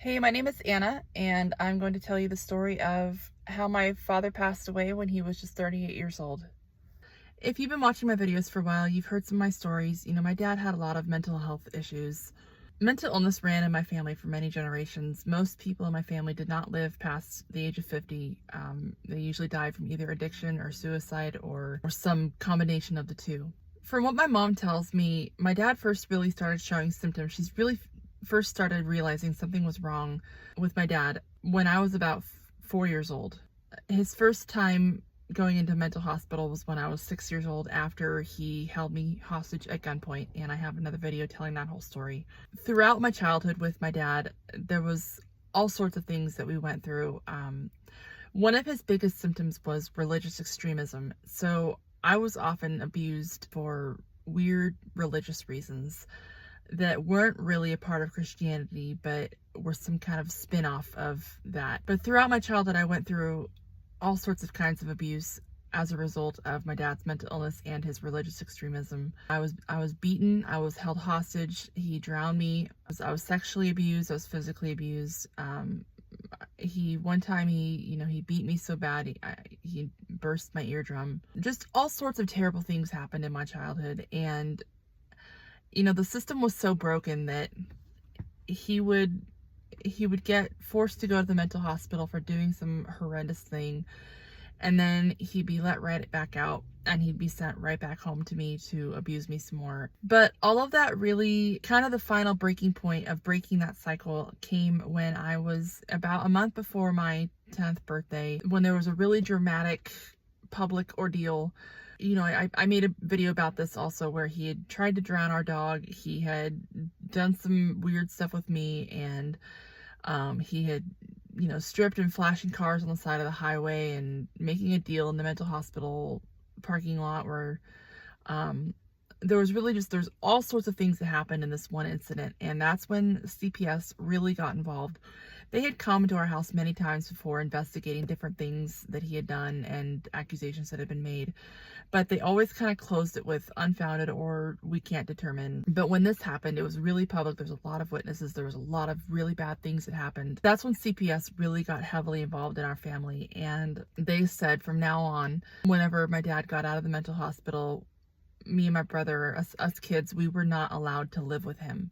Hey, my name is Anna, and I'm going to tell you the story of how my father passed away when he was just 38 years old. If you've been watching my videos for a while, you've heard some of my stories. My dad had a lot of mental health issues. Mental illness ran in my family for many generations. Most people in my family did not live past the age of 50. They usually died from either addiction or suicide or some combination of the two. From what my mom tells me, my dad first really started showing symptoms. She's really first started realizing something was wrong with my dad when I was about 4 years old. His first time going into mental hospital was when I was 6 years old, after he held me hostage at gunpoint, and I have another video telling that whole story. Throughout my childhood with my dad, there was all sorts of things that we went through. One of his biggest symptoms was religious extremism. So I was often abused for weird religious reasons that weren't really a part of Christianity, but were some kind of spin-off of that. But throughout my childhood, I went through all sorts of kinds of abuse as a result of my dad's mental illness and his religious extremism. I was beaten, I was held hostage, he drowned me, I was sexually abused, I was physically abused. One time he beat me so bad he burst my eardrum. Just all sorts of terrible things happened in my childhood, and the system was so broken that he would get forced to go to the mental hospital for doing some horrendous thing, and then he'd be let right back out, and he'd be sent right back home to me to abuse me some more. But all of that, really, kind of the final breaking point of breaking that cycle came when I was about a month before my 10th birthday, when there was a really dramatic public ordeal. I made a video about this also, where he had tried to drown our dog. He had done some weird stuff with me, and he had, stripped and flashing cars on the side of the highway and making a deal in the mental hospital parking lot where there's all sorts of things that happened in this one incident. And that's when CPS really got involved. They had come to our house many times before, investigating different things that he had done and accusations that had been made, but they always kind of closed it with unfounded or we can't determine. But when this happened, it was really public. There's a lot of witnesses. There was a lot of really bad things that happened. That's when CPS really got heavily involved in our family, and they said from now on, whenever my dad got out of the mental hospital, me and my brother, us kids, we were not allowed to live with him.